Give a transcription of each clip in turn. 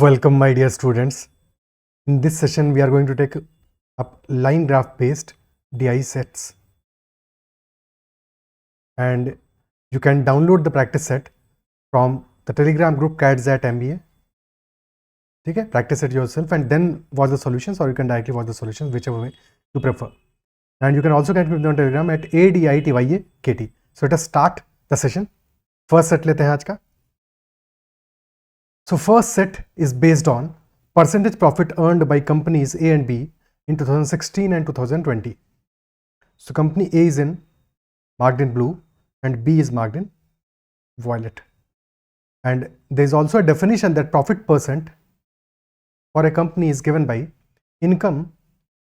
Welcome, my dear students. In this session, we are going to take up line graph based DI sets. And you can download the practice set from the Telegram group CATS@MBA. Okay, practice it yourself and then watch the solutions, or you can directly watch the solutions, whichever way you prefer. And you can also connect with me on Telegram at ADITYAKT. So let us start the session. First set लेते हैं आज का. So first set is based on percentage profit earned by companies A and B in 2016 and 2020. So company A is marked in blue and B is marked in violet. And there is also a definition that profit percent for a company is given by income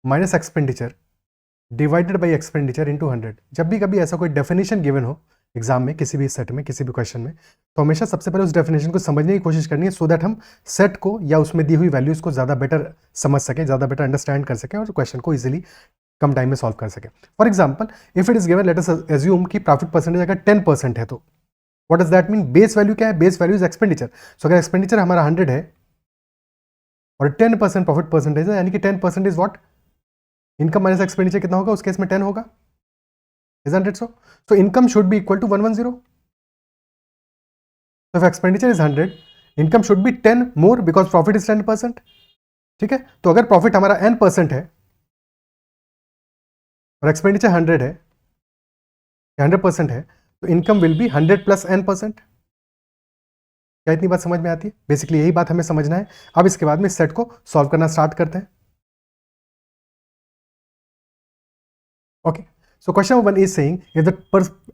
minus expenditure divided by expenditure into 100. जब भी कभी ऐसा कोई definition given हो exam में, किसी भी set में, किसी भी क्वेश्चन में, तो हमेशा सबसे पहले उस डेफिनेशन को समझने की कोशिश करनी है, सो दैट हम सेट को या उसमें दी हुई वैल्यूज को ज़्यादा बेटर समझ सकें, ज़्यादा बेटर अंडरस्टैंड कर सकें और क्वेश्चन को इजीली कम टाइम में सॉल्व कर सकें. For example, if it is given, let us assume कि प्रॉफिट परसेंटेज अगर 10% है, तो what does that mean? Base value क्या है? Base value is expenditure. So अगर एक्सपेंडिचर हमारा 100 है और 10% प्रॉफिट परसेंटेज है, यानी कि 10% is what? Income minus expenditure कितना होगा? उस केस में 10 होगा. Isn't it so? So income should be equal to 110. So if expenditure is 100, income should be 10 more because profit is 10%. ठीक है, तो अगर प्रॉफिट हमारा n% है और एक्सपेंडिचर 100 है, 100% है, तो income will be 100 plus n%. क्या इतनी बात समझ में आती है? बेसिकली यही बात हमें समझना है. अब इसके बाद में इस सेट को सॉल्व करना स्टार्ट करते हैं. Okay. So question number 1 is saying if the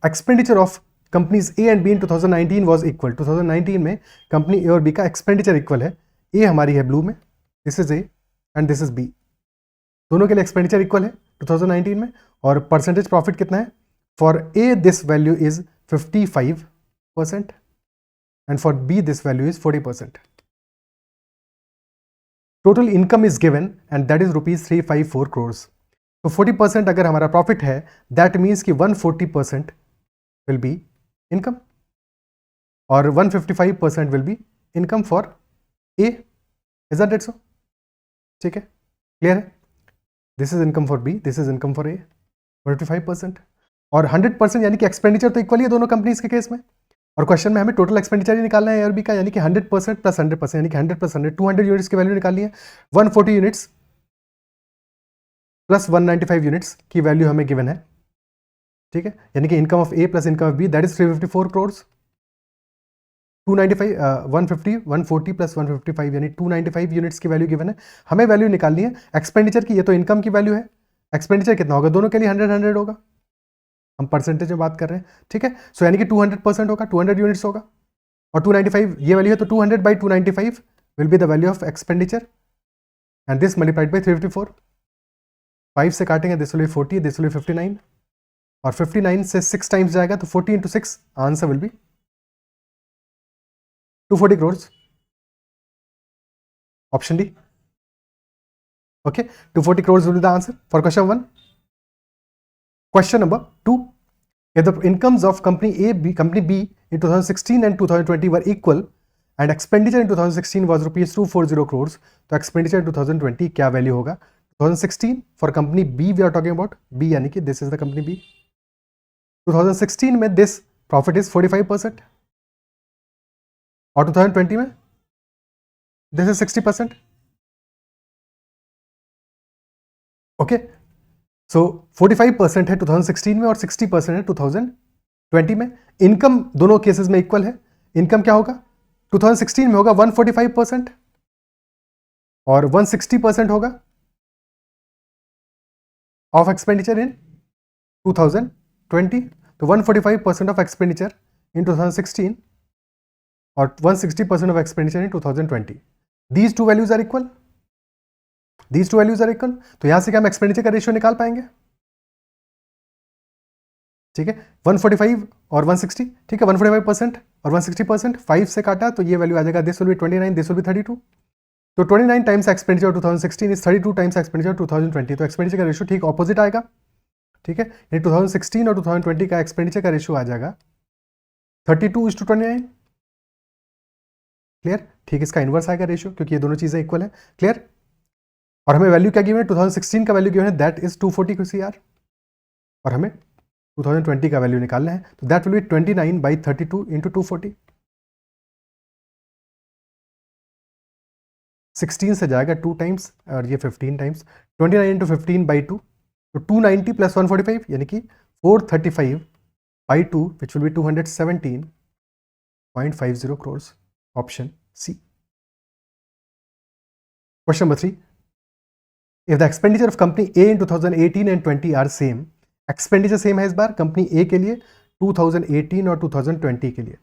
expenditure of companies A and B in 2019 was equal. 2019 में कंपनी A और B का एक्सपेंडिचर इक्वल है. A हमारी है ब्लू में, this is A and this is B. दोनों के लिए एक्सपेंडिचर इक्वल है 2019 में. और परसेंटेज प्रॉफिट कितना है? For A this value is 55% and for B this value is 40%. Total income is given and that is ₹354 crores. तो 40% अगर हमारा प्रॉफिट है, दैट मीन्स कि 140% विल बी इनकम और 155% will be income for A. Is that so? ठीक है, clear है? This is income for B, this is income for A. 45% और 100%, यानी कि एक्सपेंडिचर तो इक्वल ही है दोनों कंपनीज के केस में. और क्वेश्चन में हमें टोटल एक्सपेंडिचर ही निकालना है ए और बी का, यानी कि 100% प्लस 100%, यानी कि 100 प्लस 100, 200 यूनिट्स की वैल्यू निकालनी है. 140 यूनिट्स प्लस 195 यूनिट्स की वैल्यू हमें गिवन है. ठीक है, यानी कि income of A plus income of B that is 354 crores. 295 150 140 plus 155 यानी 295 यूनिट्स की वैल्यू गिवन है. हमें वैल्यू निकालनी है एक्सपेंडिचर की. ये तो इनकम की वैल्यू है, एक्सपेंडिचर कितना होगा? दोनों के लिए 100 होगा. हम परसेंटेज में बात कर रहे हैं. ठीक है, सो यानी कि 200% होगा, 200 यूनिट्स होगा. और 295 ये वैल्यू है, तो 200 by 295 will be the value of expenditure and this multiplied by 354. 5 से काटेंगे, this will B 40, this will B 59 और 59 से 6 टाइम्स जाएगा, तो 40 into 6 answer will be 240 crores. Option D. Okay, 240 crores will be the answer for question 1. Question number 2. If the incomes of company B in 2016 and 2020 were equal and expenditure in 2016 was ₹240 crores, तो expenditure in 2020 क्या value होगा? 2016 for company B we are talking about, B यानी कि this is the company B. 2016 में this profit is 45% और 2020 में this is 60%. Okay, सो 45% है 2016 में और 60% है 2020 में. इनकम दोनों केसेस में इक्वल है. इनकम क्या होगा? 2016 में होगा 145% और 160% होगा ऑफ एक्सपेंडिचर इन 2020. तो 145% ऑफ एक्सपेंडिचर इन 2016 और 160% of expenditure in 2020. These two values are equal. These two values are equal. तो यहां से क्या हम एक्सपेंडिचर का रेशियो निकाल पाएंगे? ठीक है, 145 और 160. ठीक है, 145% और 160%, 5 से काटा तो ये वैल्यू आ जाएगा, this will B 29, this will B 32. तो 29 times expenditure 2016 is 32 times expenditure 2020. तो एक्सपेंडिचर का रेशियो ठीक ऑपोजिट आएगा. ठीक है, ये 2016 और 2020 का एक्सपेंडिचर का रेशियो आ जाएगा 32:29. क्लियर? ठीक, इसका इन्वर्स आएगा रेशियो, क्योंकि ये दोनों चीजें इक्वल है। क्लियर? और हमें वैल्यू क्या गिवन है? 2016 का वैल्यू गिवन है, दैट इज 240 CR, और हमें 2020 का वैल्यू निकालना है, तो दैट विल बी 29/32 इंटू 240। 16 से जाएगा 2 टाइम्स और ये 15 टाइम्स, 29 इंटू 15/2, तो 290 प्लस 145 यानी कि 435/2 which will be 217.50 crores। Option C. Question number 3, if the expenditure of company A in 2018 and 20 are same, expenditure same है इस बार कंपनी ए के लिए 2018 और 2020 के लिए।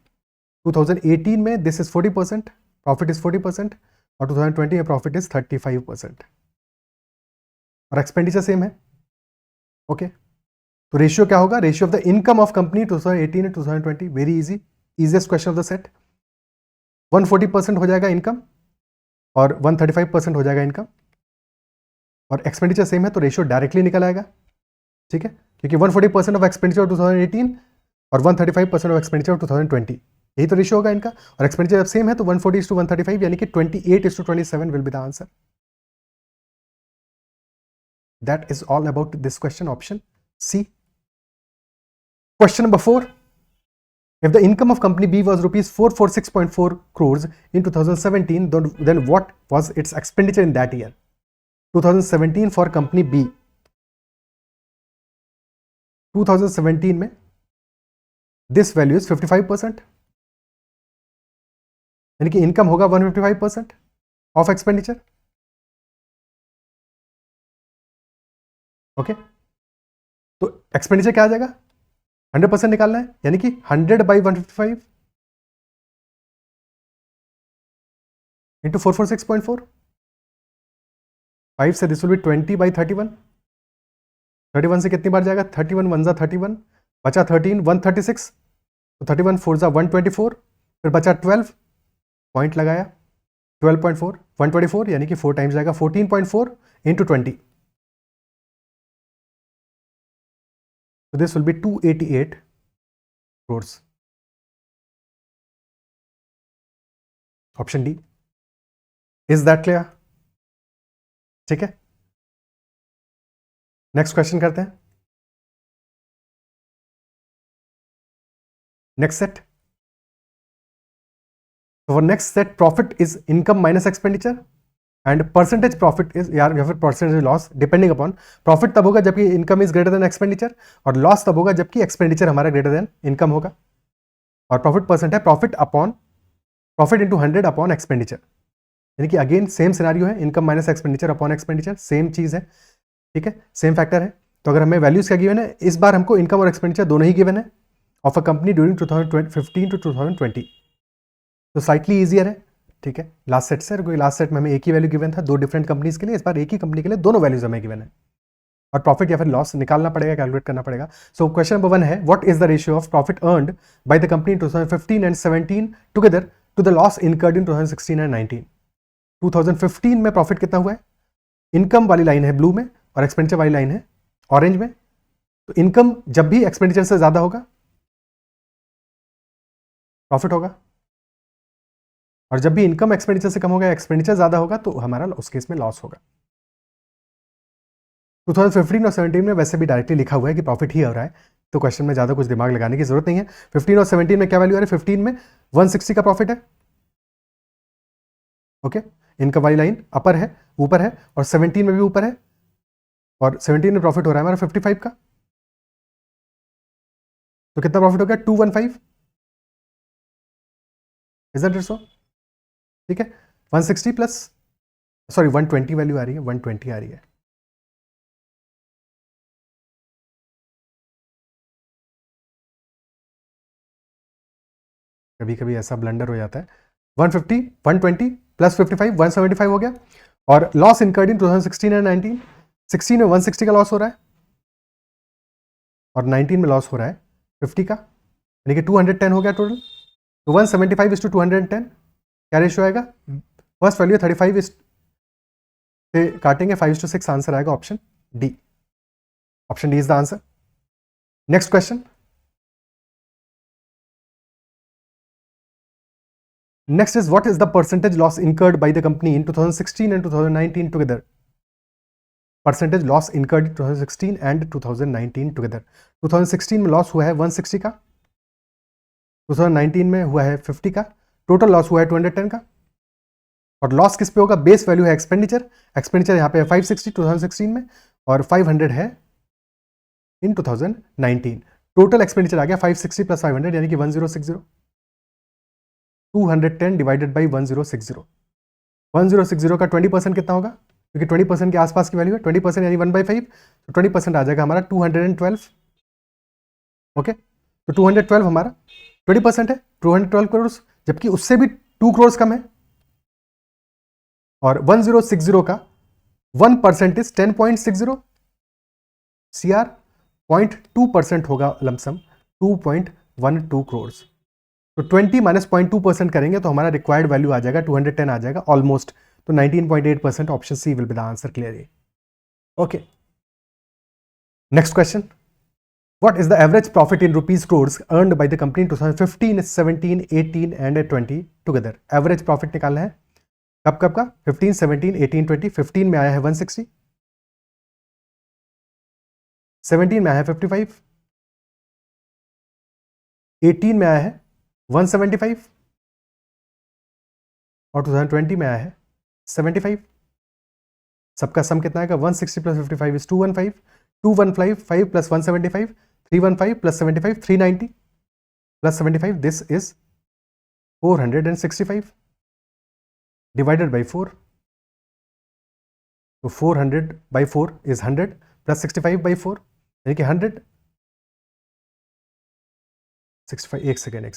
2018 में दिस इज 40%, प्रॉफिट इज 40%, और 2020 में प्रॉफिट इज 35%, और एक्सपेंडिचर सेम है। ओके, तो रेशियो क्या होगा? Ratio of the income of company 2018 and 2020, very easy, easiest question of the set. 140% हो जाएगा इनकम और 135% हो जाएगा इनकम, और एक्सपेंडिचर सेम है तो रेशियो डायरेक्टली निकल आएगा। ठीक है, क्योंकि 140% ऑफ एक्सपेंडिचर ऑफ 2018 और 135% ऑफ एक्सपेंडिचर ऑफ 2020, यही तो रेशियो होगा इनका, और एक्सपेंडिचर जब सेम है तो 140:135 यानी कि 28:27 will be the answer. That is all about this question, option C. Question number 4, if the income of company B was rupees 446.4 crores in 2017, then what was its expenditure in that year? 2017 for company B, 2017 में this value is 55%, यानी कि income होगा 155% of expenditure. Okay, तो expenditure क्या आ जाएगा? 100% निकालना है, यानी कि 100/155 इंटू 446.4, 5 से दिस विल बी 20/31, 31 से कितनी बार जाएगा? 31 1 31, बचा 13, 136, तो 31 4 124, फिर बचा 12, पॉइंट लगाया 12.4, 124 यानी कि 4 टाइम्स जाएगा, 14.4 into 20, so this will be 288 crores। Option D. Is that clear? ठीक है, नेक्स्ट क्वेश्चन करते हैं। Next set, for next set profit is income minus expenditure and percentage profit is या फिर percentage loss depending upon. Profit तब होगा जबकि income is greater than expenditure, और लॉस तब होगा जबकि एक्सपेंडिचर हमारा ग्रेटर देन इनकम होगा। और प्रॉफिट परसेंट है प्रॉफिट इंटू 100 अपॉन एक्सपेंडिचर, यानी कि अगेन सेम सिनारियो है, income minus expenditure upon expenditure, same चीज है। ठीक है, सेम फैक्टर है। तो अगर हमें वैल्यूज क्या गिवन है, इस बार हमको इनकम और एक्सपेंडिचर दोनों ही गिवन है of a company during 2015 to 2020, तो स्लाइटली ईजियर है। ठीक है, लास्ट सेट से, क्योंकि लास्ट सेट में हमें एक ही वैल्यू गिवन था 2 डिफरेंट कंपनीज के लिए, इस बार एक ही कंपनी के लिए दोनों वैल्यूज हमें गिवन है, और प्रॉफिट या फिर लॉस निकालना पड़ेगा, कैलकुलेट करना पड़ेगा। सो क्वेश्चन नंबर 1 है, what is the ratio of profit earned by the company in 2015 and 17 together to the loss incurred in 2016 and 19। 2015 में प्रॉफिट कितना हुआ है? इनकम वाली लाइन है ब्लू में, और एक्सपेंडिचर वाली लाइन है ऑरेंज में। तो इनकम जब भी एक्सपेंडिचर से ज्यादा होगा प्रॉफिट होगा, और जब भी इनकम एक्सपेंडिचर से कम होगा, एक्सपेंडिचर ज्यादा होगा, तो हमारा उस केस में लॉस होगा। 2015 और 17 में वैसे भी डायरेक्टली लिखा हुआ है कि प्रॉफिट ही हो रहा है, तो क्वेश्चन में ज्यादा कुछ दिमाग लगाने की जरूरत नहीं है। 15 और 17 में क्या वैल्यू आ रही है? 15 में 160 का प्रॉफिट है। ओके, इनकम वाली लाइन अपर है, ऊपर है, और 17 में भी ऊपर है, और 17 में प्रॉफिट हो रहा है हमारा 55 का, तो कितना प्रॉफिट हो गया? 215। Is that so? ठीक है, 160 प्लस, सॉरी 120 वैल्यू आ रही है, 120 आ रही है। कभी कभी ऐसा ब्लंडर हो जाता है। 150 120 प्लस 55 175 हो गया, और लॉस इनकर्ड इन 2016 एंड 19। 16 में 160 का लॉस हो रहा है, और 19 में लॉस हो रहा है 50 का, यानी कि 210 हो गया टोटल। तो 175 इज टू 210 क्या रेशियो आएगा? फर्स्ट वैल्यू 35 इज से काटेंगे 5:6, आंसर आएगा option D. Option D is the answer. Next question, Next is, what is the percentage loss incurred by the company in 2016 and 2019 together? Percentage loss incurred in 2016 and 2019 together. 2016 में loss हुआ है 160 का, 2019 में हुआ है 50 का, total loss हुआ है 210 का. और लॉस किस पे होगा? बेस वैल्यू है एक्सपेंडिचर. एक्सपेंडिचर यहाँ पे है 560 2016 में और 500 है इन 2019. टोटल एक्सपेंडिचर आ गया 560 प्लस 500 यानी कि 1060. 210 डिवाइडेड बाई 1060. 1060 का 20% कितना होगा? क्योंकि 20% के आसपास की वैल्यू है, 20% यानी 1/5, तो 20% आ जाएगा हमारा 212. ओके, तो 212 हमारा 20% है, 212 करोड़, जबकि उससे भी 2 करोड़ कम है. और 1060 का 1% इज 10.60 CR, 0.2% होगा लमसम 2.12 करोड़. तो 20 माइनस 0.2% करेंगे तो हमारा रिक्वायर्ड वैल्यू आ जाएगा 210 आ जाएगा ऑलमोस्ट. तो 19.8%, option C will be the answer. Clear? Okay, next question. What is the average profit in rupees crores earned by the company in 2015, 17, 18 and 20 together? Average profit निकालना है. कब कब का? 15, 17, 18, 20. 15 में आया है 160, 17 में आया है 55, 18 में आया है 175 और 2020 में आया है 75. सबका सम कितना आएगा? 160 plus 55 is 215, 215 5 plus 175 315 plus 75 390 plus 75, this is 465 divided by 4. तो 400 बाई 4 इज 100 प्लस 65 बाई 4 यानी कि 100. 65, एक सेकेंड,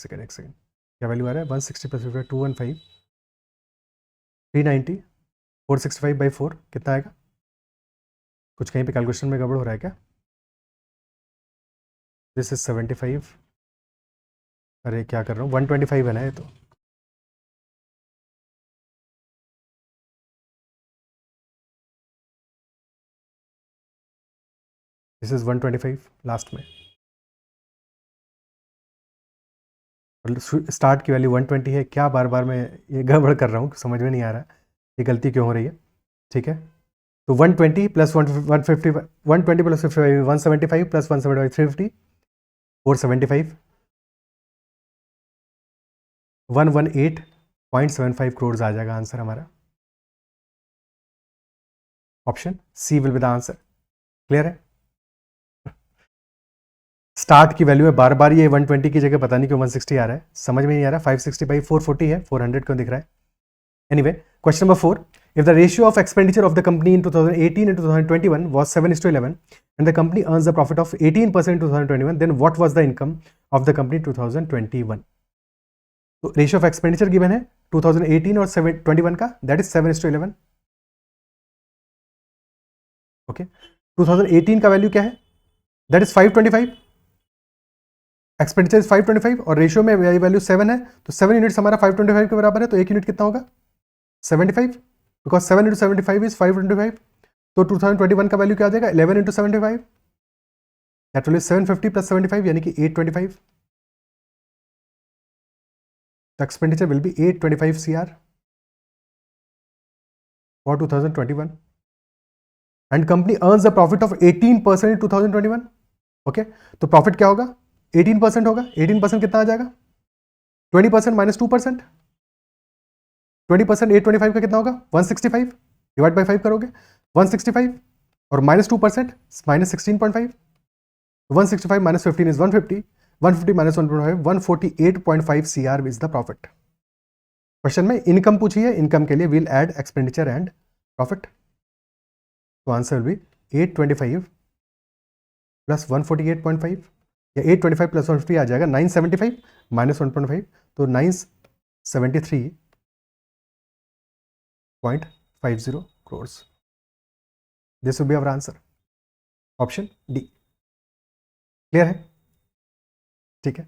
क्या वैल्यू आ रहा है? 160 प्लस 55 215 390 465 बाई 4 कितना आएगा? कुछ कहीं पे कैलकुलेशन में गड़बड़ हो रहा है क्या? This is 75. अरे क्या कर रहा हूँ, 125 है ना ये तो. दिस इज 125 लास्ट में. स्टार्ट की वैल्यू 120 है. क्या बार बार मैं ये गड़बड़ कर रहा हूँ, समझ में नहीं आ रहा ये गलती क्यों हो रही है. ठीक है, तो 120 प्लस 150, 120 प्लस 55 175 प्लस 175 350 475 118.75 करोड़ आ जाएगा आंसर हमारा. Option C will be the answer. Clear है? स्टार्ट की वैल्यू है, बार बार ये 120 की जगह पता नहीं क्यों 160 आ रहा है, समझ में नहीं आ रहा. 560 बाई 440 है, 400 क्यों दिख रहा है? Anyway, question number 4. If the ratio of expenditure of the company in 2018 and 2021 was 7:11 and the company earns a profit of 18% in 2021, then what was the income of the company in 2021? तो ratio of expenditure given है 2018 और 21 का, that is 7:11. Okay, 2018 का value क्या है? That is 525. Expenditure is 525 और ratio में value 7 है, तो 7 यूनिट्स हमारा 525 के बराबर है. तो एक यूनिट कितना होगा? 75, बिकॉज 7 इंटू 75 इज 525. तो 2021 का वैल्यू क्या आ जाएगा? 11 into 75, that will be 750 plus 75 यानी कि 825. The expenditure will be 825 CR for 2021 and company earns a profit of 18% in 2021. Okay, तो प्रॉफिट क्या होगा? 18% होगा. 18% कितना आ जाएगा? 20% माइनस 2%. 20% 825 का कितना होगा? 165 डिवाइड बाई 5 करोगे 165 और minus 2% minus 16.5. 165 minus 15 is 150. 150 minus 1.5 148.5 CR is the profit. Question में इनकम पूछी है, इनकम के लिए will add expenditure and profit. तो आंसर विल बी 825 प्लस 148.5 या 825 प्लस 150 आ जाएगा 975 माइनस 1.5, तो 973.50 crore. This will be our answer. Option D. Clear है? ठीक है,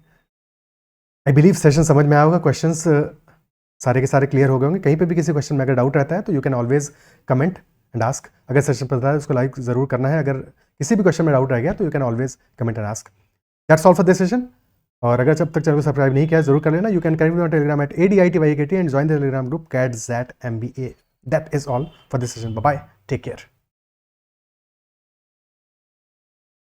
आई बिलीव सेशन समझ में आया होगा. क्वेश्चंस सारे के सारे क्लियर हो गए होंगे. कहीं पे भी किसी क्वेश्चन में अगर डाउट रहता है तो you can always comment and ask. अगर सेशन पसंद है उसको लाइक जरूर करना है. अगर किसी भी क्वेश्चन में डाउट रह गया तो you can always comment and ask. That's all for this session. और अगर जब तक चैनल को सब्सक्राइब नहीं किया है जरूर कर लेना. You can connect with Telegram at ADITYKT and join the Telegram group CAT-XAT MBA. That is all for this session. Bye bye. Take care.